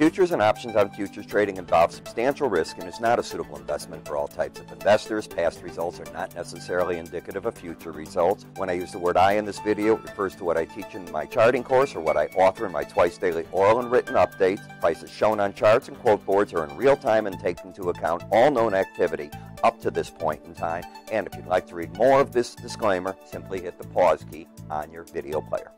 Futures and options on futures trading involve substantial risk and is not a suitable investment for all types of investors. Past results are not necessarily indicative of future results. When I use the word I in this video, it refers to what I teach in my charting course or what I author in my twice daily oral and written updates. Prices shown on charts and quote boards are in real time and take into account all known activity up to this point in time. And if you'd like to read more of this disclaimer, simply hit the pause key on your video player.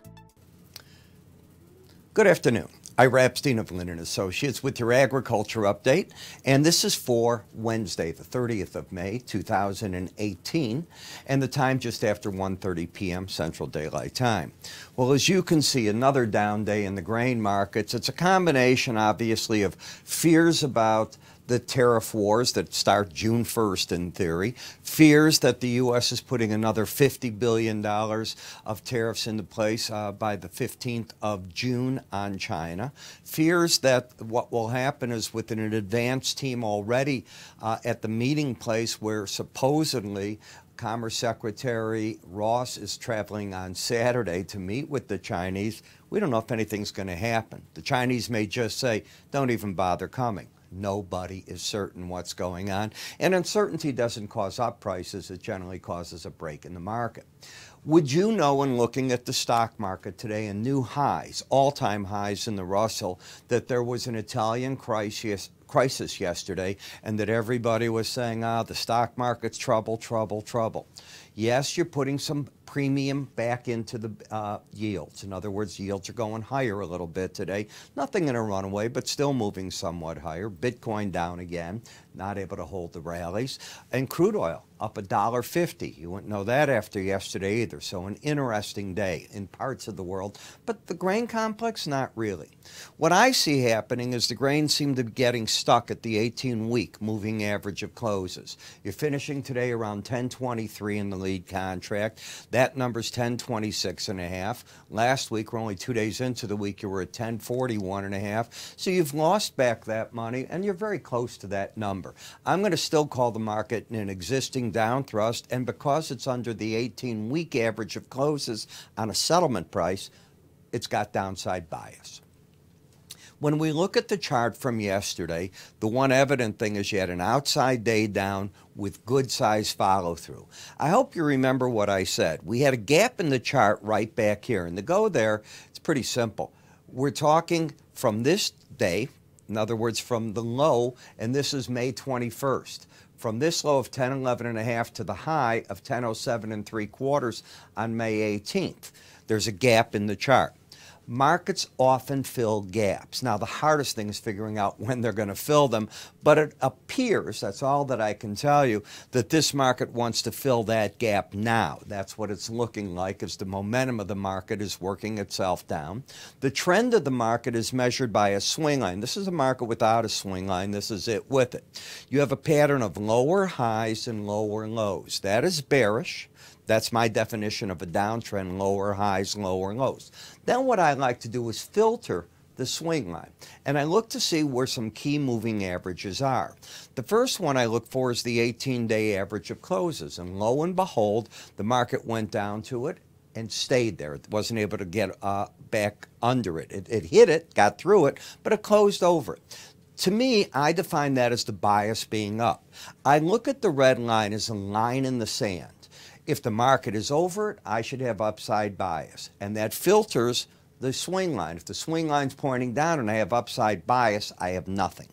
Good afternoon. Ira Epstein of Linn Associates with your agriculture update, and this is for Wednesday, the 30th of May, 2018, and the time just after 1:30 p.m. Central Daylight Time. Well, as you can see, another down day in the grain markets. It's a combination, obviously, of fears about the tariff wars that start June 1st in theory, fears that the U.S. is putting another $50 billion of tariffs into place by the 15th of June on China, fears that what will happen is with an advanced team already at the meeting place where supposedly Commerce Secretary Ross is traveling on Saturday to meet with the Chinese. We don't know if anything's going to happen. The Chinese may just say, don't even bother coming. Nobody is certain what's going on. And uncertainty doesn't cause up prices. It generally causes a break in the market. Would you know, in looking at the stock market today and new highs, all-time highs in the Russell, that there was an Italian crisis yesterday and that everybody was saying, the stock market's trouble, trouble, trouble. Yes, you're putting some premium back into the yields. In other words, yields are going higher a little bit today. Nothing in a runaway, but still moving somewhat higher. Bitcoin down again, not able to hold the rallies. And crude oil up $1.50. You wouldn't know that after yesterday either. So an interesting day in parts of the world. But the grain complex, not really. What I see happening is the grain seem to be getting stuck at the 18-week moving average of closes. You're finishing today around 1023 in the lead contract. That number's 1026.5. Last week, we're only 2 days into the week, you were at 1041.5. So you've lost back that money, and you're very close to that number. I'm going to still call the market an existing down thrust, and because it's under the 18-week average of closes on a settlement price, it's got downside bias. When we look at the chart from yesterday, the one evident thing is you had an outside day down with good size follow through. I hope you remember what I said. We had a gap in the chart right back here, and to go there, it's pretty simple. We're talking from this day, in other words, from the low, and this is May 21st. From this low of 1011.5 to the high of 1007.75 on May 18th. There's a gap in the chart. Markets often fill gaps. Now, the hardest thing is figuring out when they're going to fill them, but it appears, that's all that I can tell you, that this market wants to fill that gap now. That's what it's looking like as the momentum of the market is working itself down. The trend of the market is measured by a swing line. This is a market without a swing line. This is it with it. You have a pattern of lower highs and lower lows. That is bearish. That's my definition of a downtrend, lower highs, lower lows. Then what I like to do is filter the swing line. And I look to see where some key moving averages are. The first one I look for is the 18-day average of closes. And lo and behold, the market went down to it and stayed there. It wasn't able to get back under it. It hit it, got through it, but it closed over it. To me, I define that as the bias being up. I look at the red line as a line in the sand. If the market is over it, I should have upside bias. And that filters the swing line. If the swing line's pointing down and I have upside bias, I have nothing.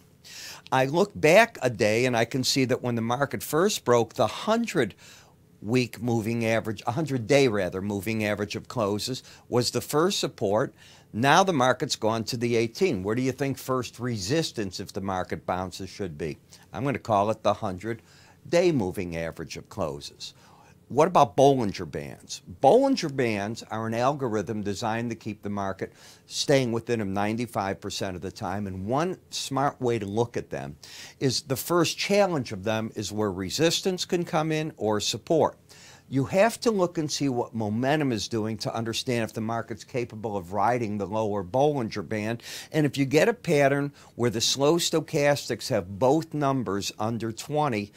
I look back a day and I can see that when the market first broke the 100-week moving average, 100-day rather, moving average of closes was the first support. Now the market's gone to the 18. Where do you think first resistance, if the market bounces, should be? I'm going to call it the 100-day moving average of closes. What about Bollinger Bands? Bollinger Bands are an algorithm designed to keep the market staying within them 95% of the time. And one smart way to look at them is the first challenge of them is where resistance can come in or support. You have to look and see what momentum is doing to understand if the market's capable of riding the lower Bollinger Band. And if you get a pattern where the slow stochastics have both numbers under 20,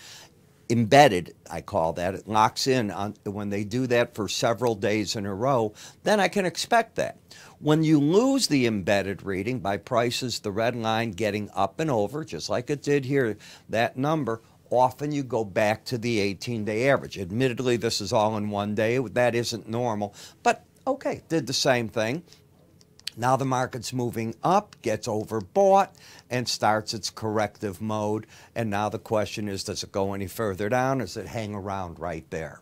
embedded, I call that. It locks in on when they do that for several days in a row, then I can expect that. When you lose the embedded reading by prices, the red line getting up and over, just like it did here, that number, often you go back to the 18-day average. Admittedly, this is all in one day. That isn't normal, but okay, did the same thing. Now the market's moving up, gets overbought, and starts its corrective mode. And now the question is, does it go any further down? Or does it hang around right there?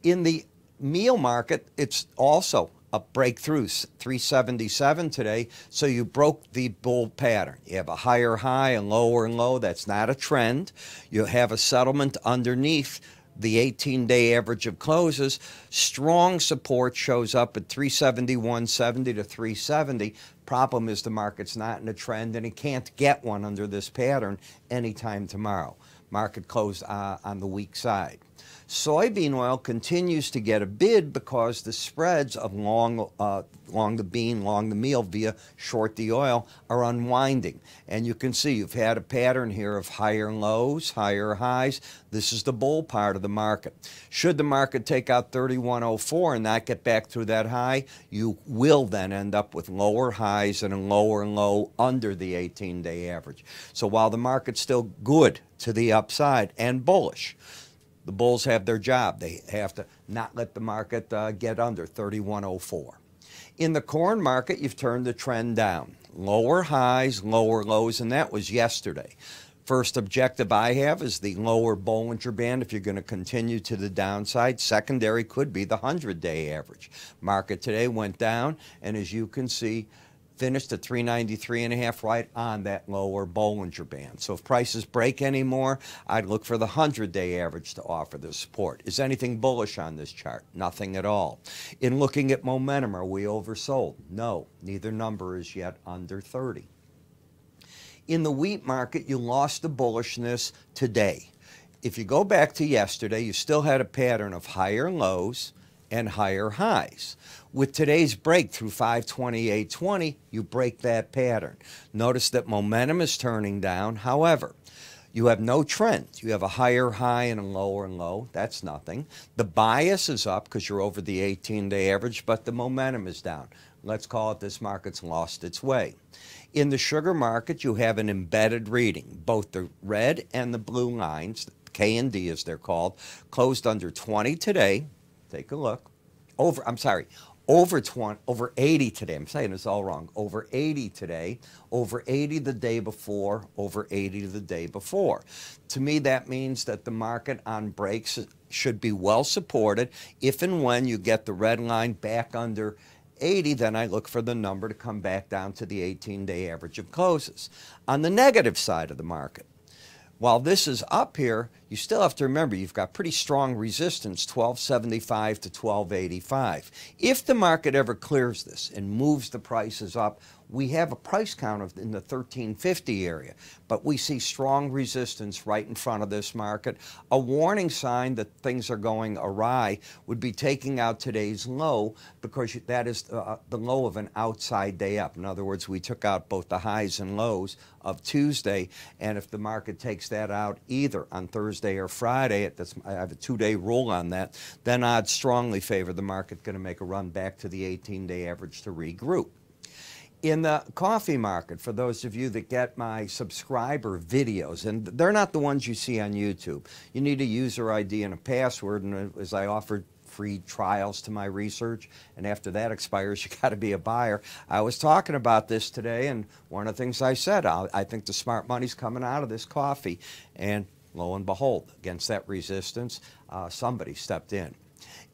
In the meal market, it's also a breakthrough, 377 today. So you broke the bull pattern. You have a higher high and low. That's not a trend. You have a settlement underneath the 18-day average of closes. Strong support shows up at 371.70 to 370. Problem is the market's not in a trend, and it can't get one under this pattern anytime tomorrow. Market closed on the weak side. Soybean oil continues to get a bid because the spreads of long the bean, long the meal via short the oil are unwinding. And you can see you've had a pattern here of higher lows, higher highs. This is the bull part of the market. Should the market take out 3104 and not get back through that high, you will then end up with lower highs and a lower low under the 18-day average. So while the market's still good to the upside and bullish, the bulls have their job. They have to not let the market get under 3104. In the corn market, you've turned the trend down. Lower highs, lower lows, and that was yesterday. First objective I have is the lower Bollinger Band if you're going to continue to the downside. Secondary could be the 100-day average. Market today went down, and as you can see, finished at 393.5 right on that lower Bollinger Band. So if prices break anymore, I'd look for the 100-day average to offer the support. Is anything bullish on this chart? Nothing at all. In looking at momentum, are we oversold? No, neither number is yet under 30. In the wheat market, you lost the bullishness today. If you go back to yesterday, you still had a pattern of higher lows and higher highs. With today's break through 528.20, you break that pattern. Notice that momentum is turning down. However, you have no trend. You have a higher high and a lower low. That's nothing. The bias is up because you're over the 18-day average, but the momentum is down. Let's call it this market's lost its way. In the sugar market, you have an embedded reading. Both the red and the blue lines, K and D as they're called, closed under 20 today. Take a look. Over 80 today. I'm saying this all wrong. Over 80 today, over 80 the day before, over 80 the day before. To me, that means that the market on breaks should be well supported. If and when you get the red line back under 80, then I look for the number to come back down to the 18-day average of closes. On the negative side of the market, while this is up here, you still have to remember you've got pretty strong resistance, 1275 to 1285. If the market ever clears this and moves the prices up, we have a price count in the 1350 area, but we see strong resistance right in front of this market. A warning sign that things are going awry would be taking out today's low, because that is the low of an outside day up. In other words, we took out both the highs and lows of Tuesday, and if the market takes that out either on Thursday or Friday, I have a 2-day rule on that, then odds strongly favor the market going to make a run back to the 18-day average to regroup. In the coffee market, for those of you that get my subscriber videos, and they're not the ones you see on YouTube, you need a user ID and a password, and as I offered free trials to my research, and after that expires, you got to be a buyer. I was talking about this today, and one of the things I said, I think the smart money's coming out of this coffee, and lo and behold, against that resistance, somebody stepped in.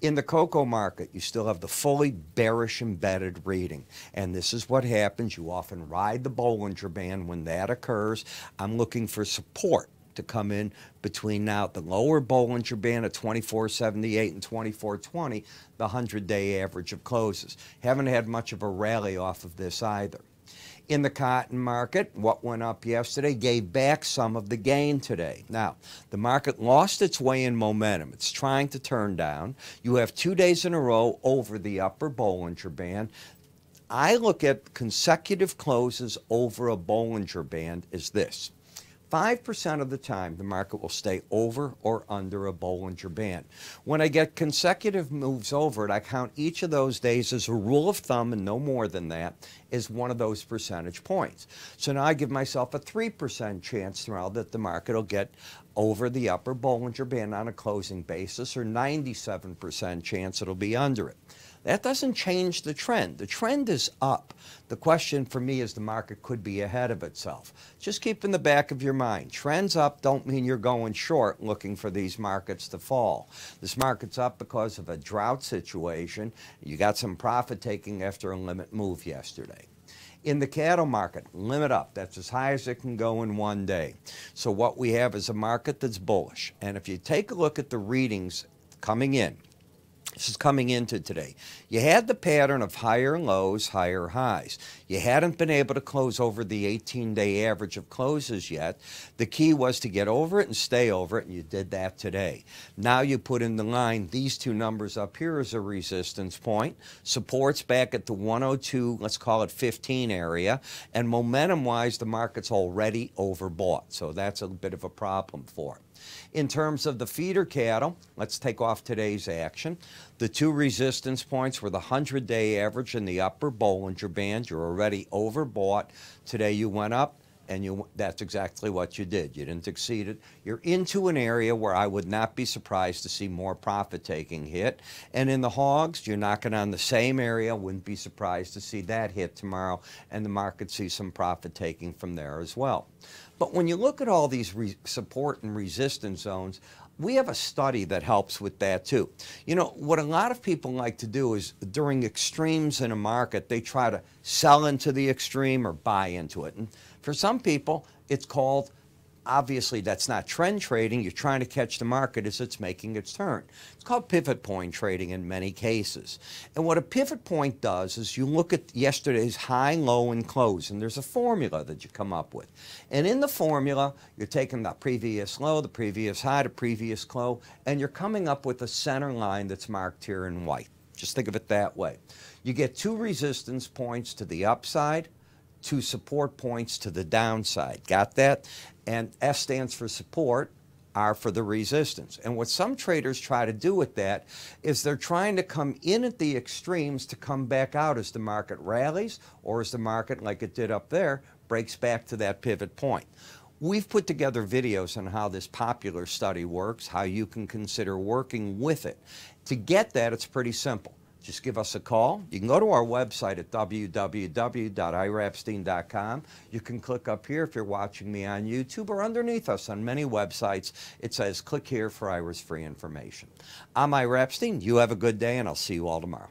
In the cocoa market, you still have the fully bearish embedded reading. And this is what happens. You often ride the Bollinger Band when that occurs. I'm looking for support to come in between now the lower Bollinger Band at 2478 and 2420, the 100-day average of closes. Haven't had much of a rally off of this either. In the cotton market, what went up yesterday gave back some of the gain today. Now, the market lost its way in momentum. It's trying to turn down. You have 2 days in a row over the upper Bollinger Band. I look at consecutive closes over a Bollinger Band as this. 5% of the time, the market will stay over or under a Bollinger Band. When I get consecutive moves over it, I count each of those days as a rule of thumb, and no more than that, is one of those percentage points. So now I give myself a 3% chance tomorrow that the market will get over the upper Bollinger Band on a closing basis, or 97% chance it'll be under it. That doesn't change the trend. The trend is up. The question for me is the market could be ahead of itself. Just keep in the back of your mind, trends up don't mean you're going short looking for these markets to fall. This market's up because of a drought situation. You got some profit taking after a limit move yesterday. In the cattle market, limit up. That's as high as it can go in one day. So what we have is a market that's bullish. And if you take a look at the readings coming in, this is coming into today. You had the pattern of higher lows, higher highs. You hadn't been able to close over the 18-day average of closes yet. The key was to get over it and stay over it, and you did that today. Now you put in the line these two numbers up here as a resistance point. Support's back at the 102, let's call it 15 area, and momentum-wise, the market's already overbought. So that's a bit of a problem for it. In terms of the feeder cattle, let's take off today's action. The two resistance points were the 100-day average and the upper Bollinger Band. You're already overbought. Today you went up, and that's exactly what you did. You didn't exceed it. You're into an area where I would not be surprised to see more profit-taking hit. And in the hogs, you're knocking on the same area. Wouldn't be surprised to see that hit tomorrow, and the market sees some profit-taking from there as well. But when you look at all these support and resistance zones, we have a study that helps with that too. You know, what a lot of people like to do is during extremes in a market, they try to sell into the extreme or buy into it. And for some people, it's called, obviously that's not trend trading. You're trying to catch the market as it's making its turn. It's called pivot point trading in many cases. And what a pivot point does is you look at yesterday's high, low, and close, and there's a formula that you come up with. And in the formula, you're taking the previous low, the previous high, the previous close, and you're coming up with a center line that's marked here in white. Just think of it that way. You get two resistance points to the upside, two support points to the downside. Got that? And S stands for support, R for the resistance. And what some traders try to do with that is they're trying to come in at the extremes to come back out as the market rallies, or as the market, like it did up there, breaks back to that pivot point. We've put together videos on how this popular study works, how you can consider working with it. To get that, it's pretty simple. Just give us a call. You can go to our website at www.iraepstein.com. You can click up here if you're watching me on YouTube, or underneath us on many websites, it says click here for Ira's free information. I'm Ira Epstein. You have a good day, and I'll see you all tomorrow.